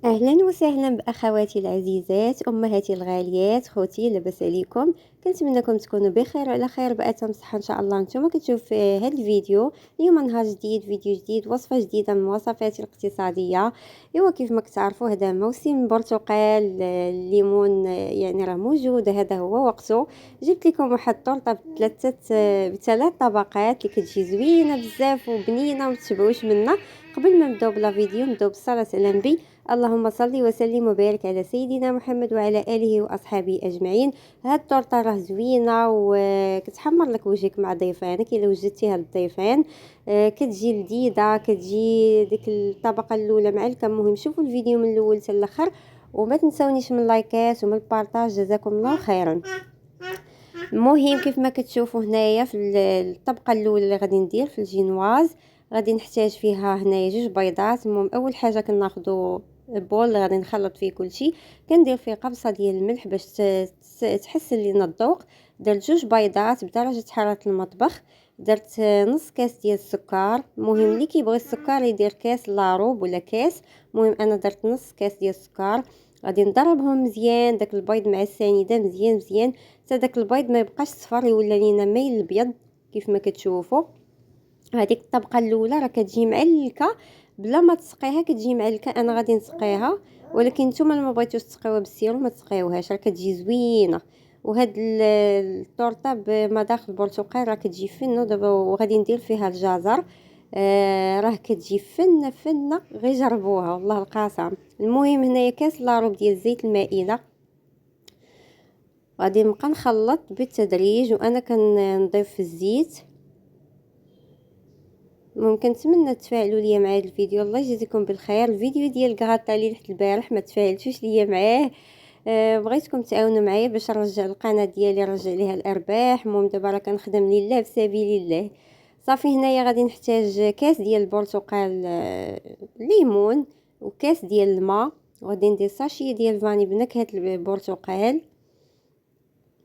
اهلا وسهلا باخواتي العزيزات، امهاتي الغاليات، خوتي، لاباس عليكم؟ كنتمنىكم تكونوا بخير وعلى خير بأتم صحه ان شاء الله. نتوما كتشوف هذا الفيديو اليوم، نهار جديد، فيديو جديد، وصفه جديده من وصفاتي الاقتصاديه. ايوا كيف ما كتعرفوا هذا موسم البرتقال، الليمون، يعني راه موجود، هذا هو وقته. جبت لكم واحد الطرطه بثلاث طبقات اللي كتجي زوينه بزاف وبنينه، وما تشبعوش منها. قبل ما نبداو بلا فيديو نبداو بالصلاه على النبي. اللهم صل وسلم وبارك على سيدنا محمد وعلى اله واصحابه اجمعين. هاد الطورطه راه زوينه وكتحمر لك وجهك مع ضيفانك الا وجدتيها للضيفان. كتجي لذيذه، كتجي ديك الطبقه الاولى مع الكم. المهم شوفوا الفيديو من الاول حتى الاخر، وما تنسونيش من اللايكات ومن البارطاج، جزاكم الله خيرا. المهم كيف ما كتشوفوا هنايا في الطبقه الاولى اللي غادي ندير في الجينواز، غادي نحتاج فيها هنايا جوج بيضات. المهم اول حاجه كناخذوا بول اللي غادي نخلط فيه كلشي، كندير فيه قبصه ديال الملح باش تحسن لينا الذوق. درت جوج بيضات بدرجه حراره المطبخ، درت نص كاس ديال السكر. المهم اللي كيبغي السكر يدير كاس لاروب ولا كاس، المهم انا درت نص كاس ديال السكر. غادي نضربهم مزيان، داك البيض مع السنيده مزيان مزيان حتى داك البيض ما يبقاش صفر، يولى لينا مايل الابيض كيف ما كتشوفوا. هذيك الطبقه الاولى راه كتجي معلكه بلا ما تسقيها، كتجي معلكه. انا غادي نسقيها، ولكن نتوما ما بغيتوش تسقيوها بالسيرو ما تسقيوهاش، راه كتجي زوينه. وهاد الطورطه بمذاق البرتقال راه كتجي فنه. دابا وغادي ندير فيها الجزر، راه كتجي فنه فنه، غير جربوها والله القسم. المهم هنايا كاس لاروب ديال زيت المائده، غادي نبقى نخلط بالتدريج وانا كنضيف في الزيت. ممكن نتمنى تفاعلوا ليا مع هذا الفيديو، الله يجزيكم بالخير. الفيديو ديال الكغاطا اللي لحت البارح ما تفاعلتوش ليا معاه. بغيتكم تعاونوا معايا باش نرجع القناه ديالي، نرجع ليها الارباح. المهم دابا راه كنخدم لله في سبيل الله. صافي هنايا غادي نحتاج كاس ديال البرتقال، ليمون، وكاس ديال الماء، وغادي ندير ساشي ديال فاني بنكهه البرتقال.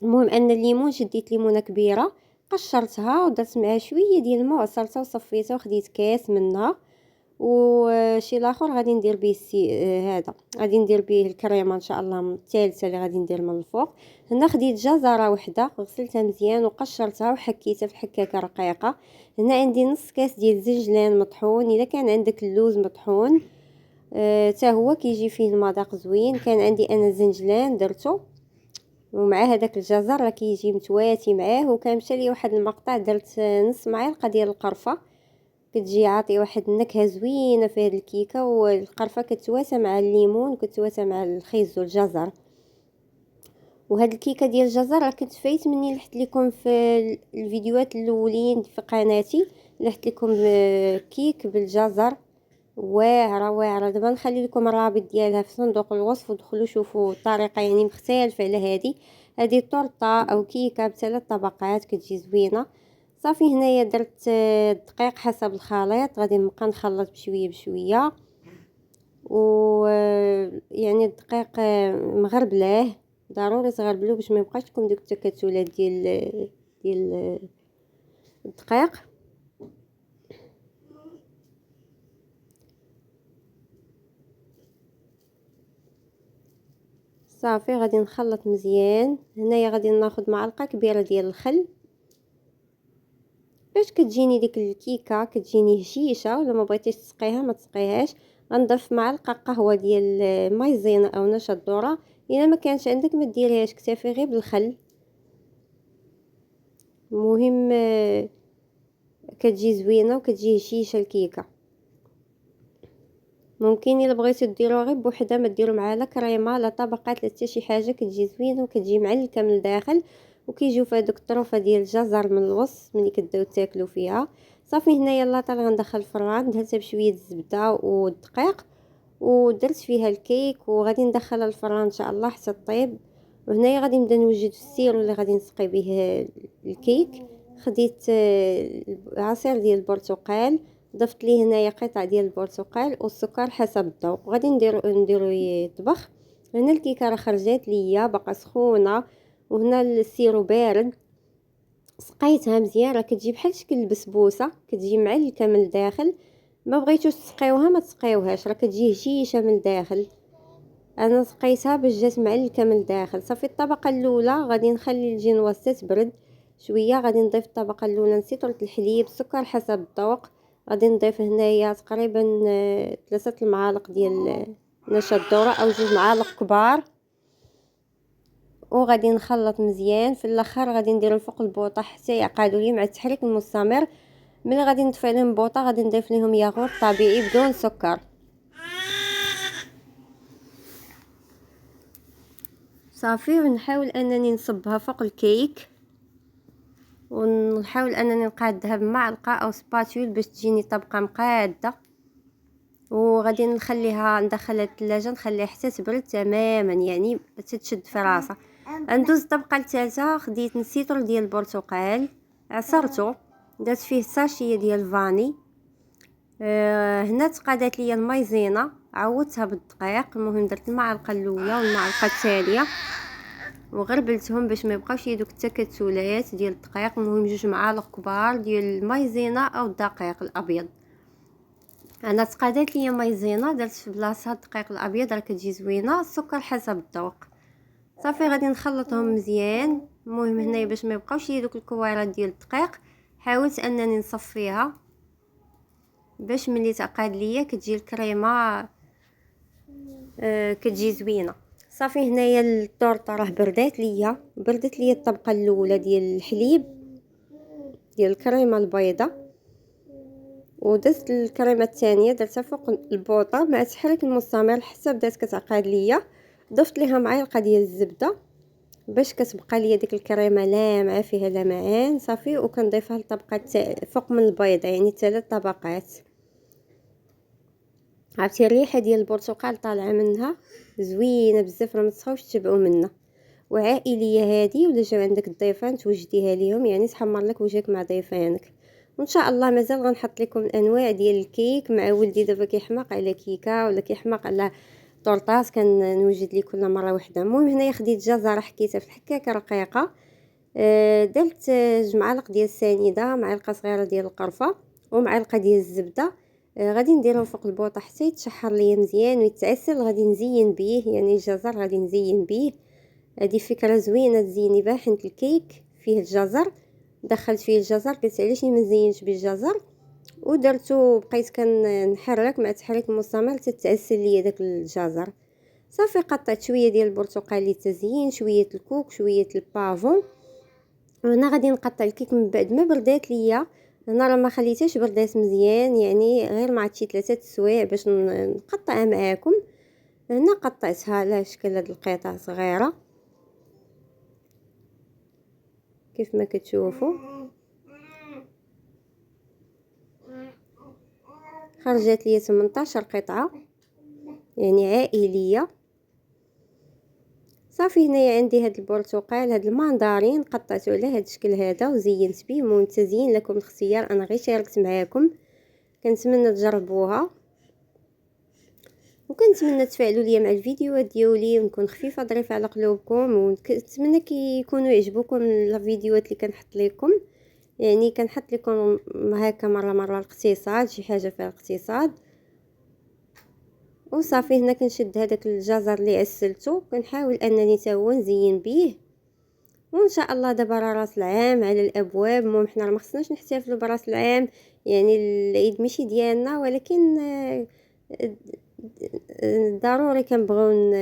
المهم ان الليمون، شديت ليمونه كبيره قشرتها ودرت معها شويه ديال الماء وعصرتها وصفيتها وخديت كاس منها. وشي لاخر غادي ندير به هذا غادي ندير به الكريمه ان شاء الله الثالثه اللي غادي ندير من الفوق. هنا خديت جزره وحده غسلتها مزيان وقشرتها وحكيتها في حكاكه رقيقه. هنا عندي نص كاس ديال الزنجلان مطحون، الا كان عندك اللوز مطحون حتى هو كيجي فيه المذاق زوين. كان عندي انا الزنجلان درته، ومع هذاك الجزر راه كيجي متواتي معاه. وكان مشى لي واحد المقطع درت نص معلقه ديال القرفه، كتجي عاطي واحد النكهه زوينه في هذه الكيكه. والقرفه كتواسى مع الليمون وكتواسى مع الخيز والجزر. وهاد الكيكه ديال الجزر راه كنت فايت مني لحت لكم في الفيديوهات الاولين في قناتي، لحت لكم كيك بالجزر واعره واعره. دابا نخلي لكم الرابط ديالها في صندوق الوصف ودخلوا شوفوا الطريقه، يعني مختلفه على هذه طورطه او كيكه بثلاث طبقات كتجي زوينه. صافي هنايا درت الدقيق حسب الخليط، غادي نبقى نخلط بشويه بشويه. و يعني الدقيق مغربلاه، ضروري تغربلوه باش ما يبقاش لكم ديك التكتلات ديال الدقيق. صافي غادي نخلط مزيان. هنايا غادي ناخذ معلقه كبيره ديال الخل باش كتجيني ديك الكيكه كتجيني هشيشه، ولا ما بغيتيش تسقيها ما تسقيهاش. غنضيف معلقه قهوه ديال مايزينا او نشا الذره، الا ما كانش عندك ما ديريهاش، اكتفي غير بالخل. المهم كتجي زوينه وكتجي هشيشه الكيكه. ممكن الا بغيتو ديروها غير بوحدها، ما ديروا معها لا كريمه لا طبقات لا حتى شي حاجه، كتجي زوينه وكتجي معلكه من الداخل. وكيجيو فيها دوك الطروفه ديال الجزر من الوسط ملي كتبداو تاكلوا فيها. صافي هنايا لاطه غندخل الفران، دهنتها بشويه الزبده والدقيق ودرت فيها الكيك، وغادي ندخلها الفران ان شاء الله حتى طيب. وهنايا غادي نبدا نوجد في السيرو اللي غادي نسقي به الكيك. خديت عصير ديال البرتقال، ضفت ليه هنايا قطع ديال البرتقال والسكر حسب الذوق، وغادي نديرو يطبخ. هنا الكيكه راه خرجات ليا باقا سخونه، وهنا السيرو بارد. سقيتها مزيان، راه كتجي بحال شكل البسبوسه، كتجي معلكه من الداخل. ما بغيتوش تسقيوها ما تسقيوهاش، راه كتجي هشيشه من الداخل. انا سقيتها باش جات معلكه من الداخل. صافي الطبقه الاولى غادي نخلي الجينواز تبرد شويه، غادي نضيف الطبقه الاولى نسيطره الحليب، السكر حسب الذوق. غادي نضيف هنايا تقريبا 3 المعالق ديال نشا الذره او 2 معالق كبار، وغادي نخلط مزيان. في الاخر غادي ندير الفوق البوطه حتى يعقدوا لي مع التحريك المستمر. ملي غادي نطفي عليهم البوطه غادي نضيف لهم ياغورت طبيعي بدون سكر. صافي ونحاول انني نصبها فوق الكيك، ونحاول انني نقادها بمعلقه او سباتول باش تجيني طبقه مقاده. وغادي نخليها ندخلها الثلاجه نخليها حتى تبرد تماما، يعني تتشد في راسها. ندوز الطبقه الثالثه، خديت نسيتر ديال البرتقال عصرته، درت فيه ساشيه ديال الفاني. هنا تقادات ليا المايزينا، عوضتها بالدقيق. المهم درت المعلقه الاولى والمعلقه الثانيه وغربلتهم باش ما يبقاوش دوك التكتلات ديال الدقيق. المهم 2 معالق كبار ديال المايزينا او الدقيق الابيض. انا تقادات ليا مايزينا درت في بلاصه الدقيق الابيض، راه كتجي زوينه. السكر حسب الذوق. صافي غادي نخلطهم مزيان. المهم هنايا باش ما يبقاوش دوك الكويرات ديال الدقيق حاولت انني نصفيها باش ملي تعقاد ليا كتجي الكريمه كتجي زوينه. صافي هنايا الطورطه راه بردات ليا، بردت ليا الطبقه الاولى ديال الحليب ديال الكريمه البيضاء، ودزت الكريمه الثانيه درتها فوق البوطه مع تحريك المستمر حتى بدات كتعقاد ليا. ضفت ليها معلقه ديال الزبده باش كتبقى ليا ديك الكريمه لامعه فيها لمعان. صافي وكنضيفها للطبقه فوق من البيضه، يعني 3 طبقات. عرفتي الريحه ديال البرتقال طالعه منها زوينه بزاف، راه ما تسخاوش تتبعوا منا. وعائليه هذه، ولا جاو عندك الضيفان توجديها ليهم، يعني تحمر لك وجهك مع ضيفانك. وان شاء الله مازال غنحط لكم الانواع ديال الكيك. مع ولدي دابا كيحماق على كيكه ولا كيحماق على طورطاس، كنوجد ليه كل مره وحده. المهم هنايا خديت جزره حكيتها في الحكاكه رقيقه. درت 2 معالق ديال السنيده، معلقه صغيره ديال القرفه ومعلقه ديال الزبده. غادي نديرهم فوق البوطه حتى يتشحر ليا مزيان ويتعسل. غادي نزين به، يعني الجزر غادي نزين به. هذه فكره زوينه تزيني بها، حيت الكيك فيه الجزر. دخلت فيه الجزر، قلت علاش ما نزينش بالجزر، ودرتو بقيت كنحرك مع تحريك مستمر حتى تعسل ليا داك الجزر. صافي قطعت شويه ديال البرتقال للتزيين، شويه الكوك، شويه البافون. هنا غادي نقطع الكيك من بعد ما بردات ليا. هنا راه ما خليتهاش بردات مزيان، يعني غير مع شي 3 سوايع باش نقطعها معاكم. هنا قطعتها على شكل هاد القطع صغيره كيف ما كتشوفوا. خرجت لي 18 قطعه، يعني عائليه. صافي هنايا عندي هاد البرتقال، هاد الماندارين قطعته على هاد الشكل هذا وزينت به. المهم التزيين لكم الاختيار، انا غير شاركت معاكم. كنتمنى تجربوها، وكنتمنى تفاعلوا ليا مع الفيديوهات ديالي ونكون خفيفه ظريفه على قلوبكم. ونتمنى كيكونوا يعجبوكم الفيديوهات اللي كنحط لكم. يعني كنحط لكم هكا مره الاقتصاد، شي حاجه فيها الاقتصاد. وصافي هنا كنشد هذاك الجزر اللي عسلته، كنحاول انني تا هو نزين به. وان شاء الله دابا راه راس العام على الابواب. المهم حنا راه ما خصناش نحتفلوا براس العام، يعني العيد ماشي ديالنا، ولكن ضروري كنبغيو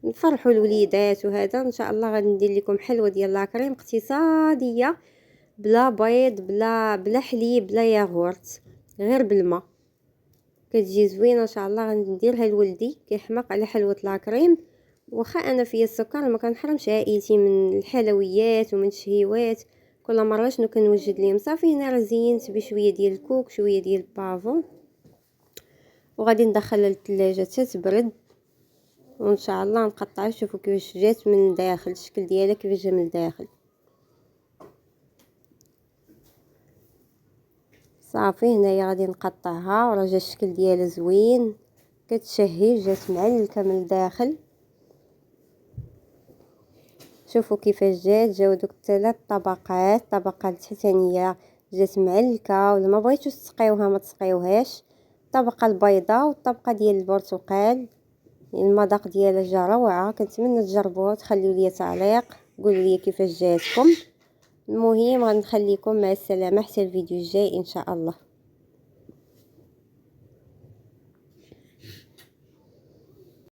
نفرحوا الوليدات. وهذا ان شاء الله غادي ندير لكم حلوه ديال لاكريم اقتصاديه، بلا بيض، بلا حليب، بلا ياغورت، غير بالماء. كتجي زوينه ان شاء الله. غادي نديرها لولدي كيحماق على حلوه لاكريم. واخا انا فيا السكر ما كنحرمش عائلتي من الحلويات ومن الشهيوات، كل مره شنو كنوجد ليهم. صافي هنا راه زينت بشويه ديال الكوك، شويه ديال البافون، وغادي ندخلها للثلاجه حتى تبرد. وان شاء الله نقطعها. شوفوا كيفاش جات من الداخل، الشكل ديالها كيفاش جا من الداخل. صافي هنايا غادي نقطعها وراه جا الشكل ديالها زوين، كتشهي، جات معلكه من الداخل. شوفوا كيفاش جاو دوك 3 طبقات. الطبقه التحتانيه جات معلكه، ولا ما بغيتوش تسقيوها ما تسقيوهاش. الطبقه البيضاء والطبقه ديال البرتقال المذاق ديالها جا روعه. كنتمنى تجربوها وتخليو لي تعليق، قولوا لي كيفاش جاتكم. المهم غنخليكم مع السلامه حتى الفيديو الجاي ان شاء الله.